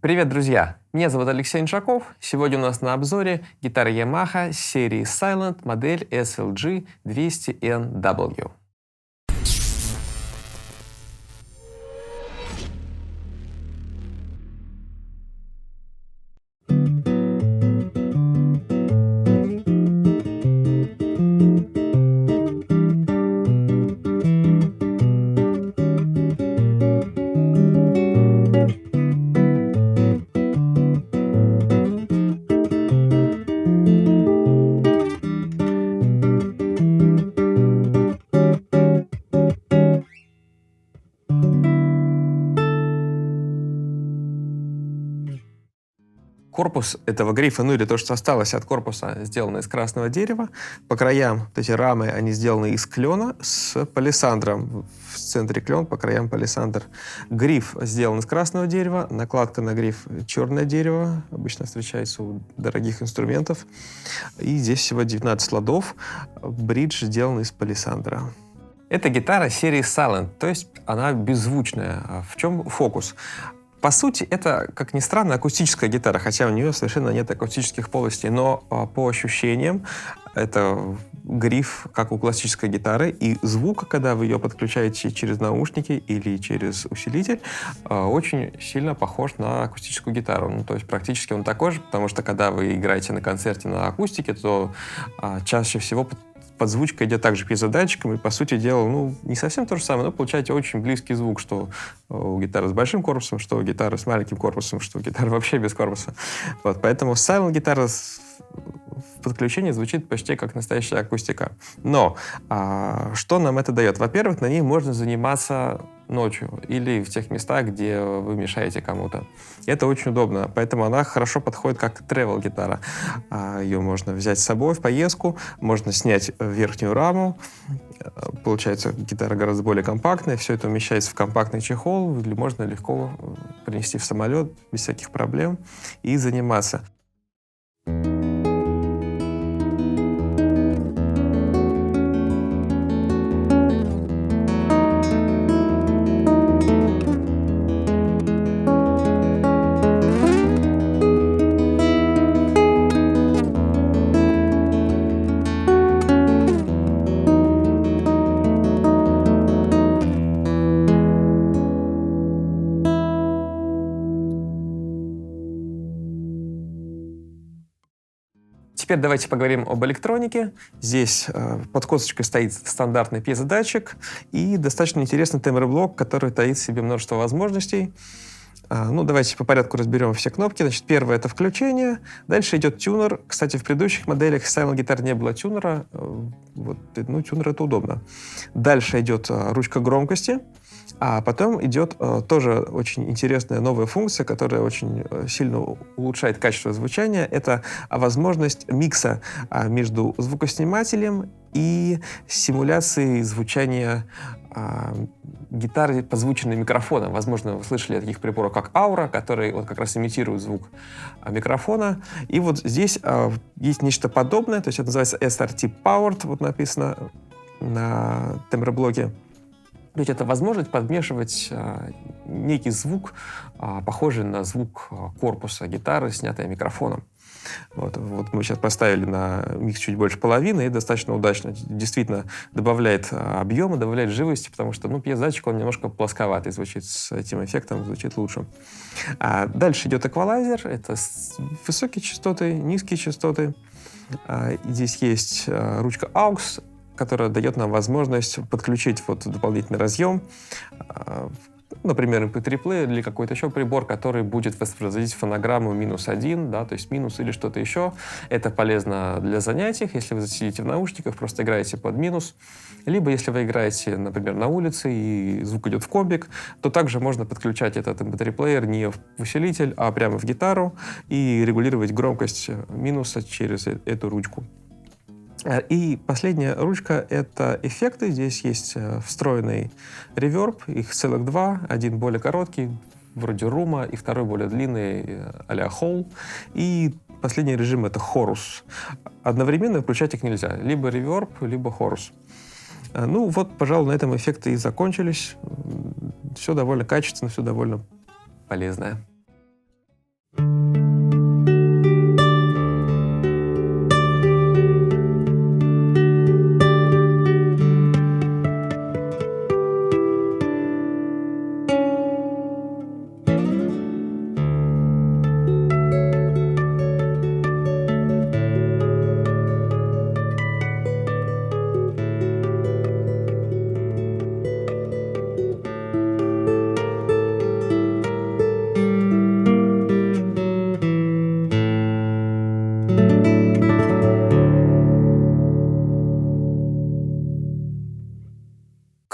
Привет, друзья! Меня зовут Алексей Иншаков. Сегодня у нас на обзоре гитара Yamaha серии Silent, модель SLG 200NW. Корпус этого грифа, ну или то, что осталось от корпуса, сделано из красного дерева. По краям вот эти рамы, они сделаны из клена с палисандром. В центре клен, по краям палисандр. Гриф сделан из красного дерева, накладка на гриф черное дерево, обычно встречается у дорогих инструментов. И здесь всего 19 ладов. Бридж сделан из палисандра. Это гитара серии Silent, то есть она беззвучная. В чем фокус? По сути, это, как ни странно, акустическая гитара, хотя у нее совершенно нет акустических полостей, но по ощущениям это гриф, как у классической гитары, и звук, когда вы ее подключаете через наушники или через усилитель, очень сильно похож на акустическую гитару. Ну, то есть практически он такой же, потому что когда вы играете на концерте на акустике, то чаще всего подзвучка идет также пьезодатчиком, и, по сути дела, ну, не совсем то же самое, но получаете очень близкий звук, что у гитары с большим корпусом, что у гитары с маленьким корпусом, что у гитары вообще без корпуса. Вот, поэтому Silent-гитара в подключении звучит почти как настоящая акустика. Но что нам это дает? Во-первых, на ней можно заниматься ночью или в тех местах, где вы мешаете кому-то. Это очень удобно, поэтому она хорошо подходит как travel-гитара. Ее можно взять с собой в поездку, можно снять верхнюю раму. Получается, гитара гораздо более компактная, все это умещается в компактный чехол, или можно легко принести в самолет без всяких проблем и заниматься. Теперь давайте поговорим об электронике. Здесь под косточкой стоит стандартный пьезодатчик и достаточно интересный тембр-блок, который таит в себе множество возможностей. Ну, давайте по порядку разберем все кнопки. Значит, первое — это включение. Дальше идет тюнер. Кстати, в предыдущих моделях Silent гитар не было тюнера. Вот, ну, тюнер — это удобно. Дальше идет ручка громкости. А потом идет тоже очень интересная новая функция, которая очень сильно улучшает качество звучания. Это возможность микса между звукоснимателем и симуляцией звучания гитары, позвученной микрофоном. Возможно, вы слышали о таких приборах, как Aura, которые вот как раз имитируют звук микрофона. И вот здесь есть нечто подобное, то есть это называется SRT Powered, вот написано на тембр-блоке. То есть это возможность подмешивать некий звук, похожий на звук корпуса гитары, снятый микрофоном. Вот мы сейчас поставили на микс чуть больше половины, и достаточно удачно. Действительно добавляет объема, добавляет живости, потому что пьезодатчик, он немножко плосковатый звучит, с этим эффектом звучит лучше. Дальше идет эквалайзер. Это высокие частоты, низкие частоты. Здесь есть ручка AUX, которая дает нам возможность подключить вот дополнительный разъем, например, MP3-плеер или какой-то еще прибор, который будет воспроизводить фонограмму -1, да, то есть минус или что-то еще. Это полезно для занятий, если вы сидите в наушниках, просто играете под минус. Либо если вы играете, например, на улице и звук идет в комбик, то также можно подключать этот MP3-плеер не в усилитель, а прямо в гитару и регулировать громкость минуса через эту ручку. И последняя ручка — это эффекты. Здесь есть встроенный реверб, их целых два. Один более короткий, вроде рума, и второй более длинный, а-ля холл. И последний режим — это хорус. Одновременно включать их нельзя. Либо реверб, либо хорус. Ну вот, пожалуй, на этом эффекты и закончились. Все довольно качественно, все довольно полезное.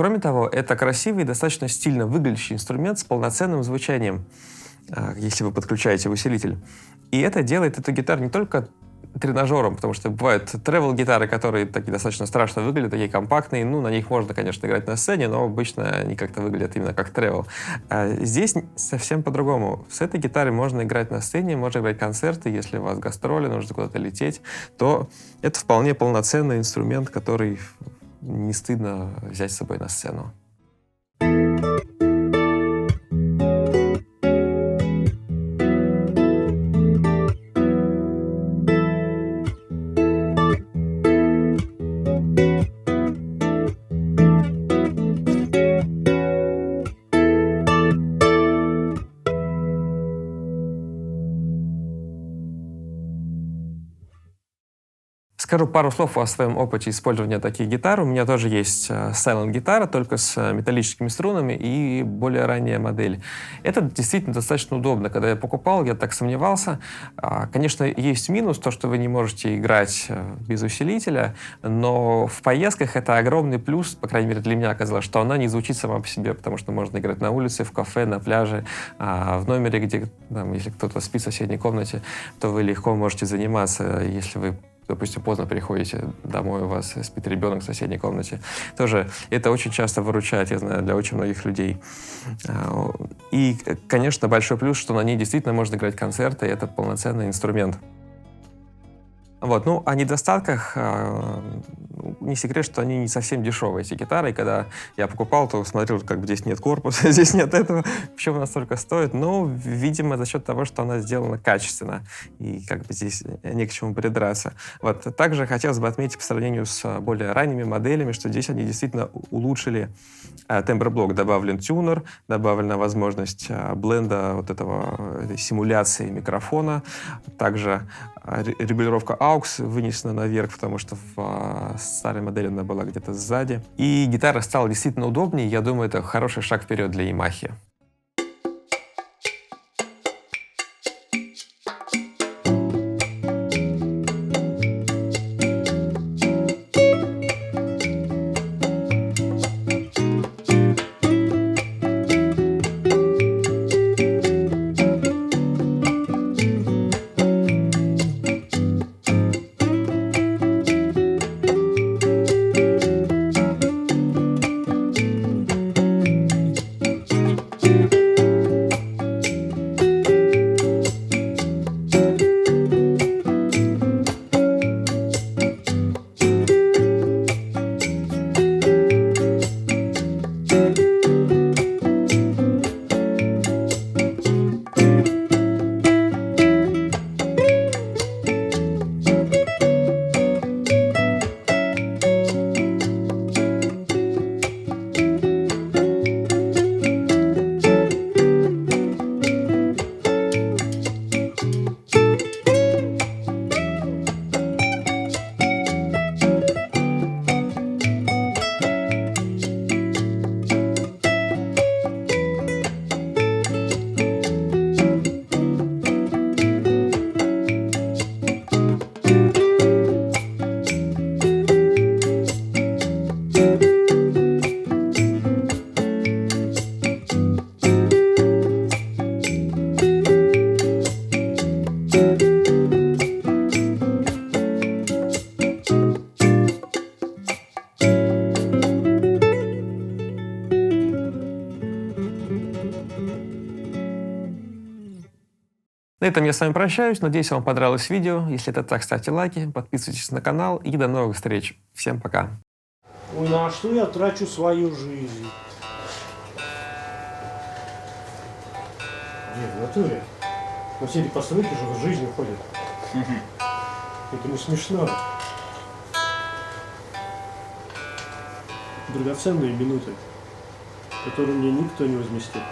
Кроме того, это красивый и достаточно стильно выглядящий инструмент с полноценным звучанием, если вы подключаете усилитель. И это делает эту гитару не только тренажером, потому что бывают тревел-гитары, которые такие достаточно страшно выглядят, такие компактные. Ну, на них можно, конечно, играть на сцене, но обычно они как-то выглядят именно как тревел. А здесь совсем по-другому. С этой гитарой можно играть на сцене, можно играть концерты. Если у вас гастроли, нужно куда-то лететь, то это вполне полноценный инструмент, который не стыдно взять с собой на сцену. Скажу пару слов о своем опыте использования таких гитар. У меня тоже есть Silent-гитара, только с металлическими струнами и более ранняя модель. Это действительно достаточно удобно. Когда я покупал, я так сомневался. Конечно, есть минус, то, что вы не можете играть без усилителя, но в поездках это огромный плюс, по крайней мере для меня оказалось, что она не звучит сама по себе, потому что можно играть на улице, в кафе, на пляже, в номере, где, там, если кто-то спит в соседней комнате, то вы легко можете заниматься, если вы, допустим, поздно приходите домой, у вас спит ребенок в соседней комнате. Тоже это очень часто выручает, я знаю, для очень многих людей. И, конечно, большой плюс, что на ней действительно можно играть концерты, и это полноценный инструмент. Вот. Ну, о недостатках не секрет, что они не совсем дешевые, эти гитары. И когда я покупал, то смотрел, как бы здесь нет корпуса, здесь нет этого. Почему она столько стоит? Ну, видимо, за счет того, что она сделана качественно. И как бы здесь не к чему придраться. Вот. Также хотелось бы отметить по сравнению с более ранними моделями, что здесь они действительно улучшили тембр-блок. Добавлен тюнер, добавлена возможность бленда, вот этой симуляции микрофона. Также регулировка AUX вынесена наверх, потому что в старой модели она была где-то сзади. И гитара стала действительно удобнее. Я думаю, это хороший шаг вперед для Yamaha. На этом я с вами прощаюсь. Надеюсь, вам понравилось видео. Если это так, ставьте лайки, подписывайтесь на канал и до новых встреч. Всем пока. Ой, на что я трачу свою жизнь? Нет, в натуре. Но все эти посылки же в жизнь уходят. Это не смешно. Драгоценные минуты, которые мне никто не возместит.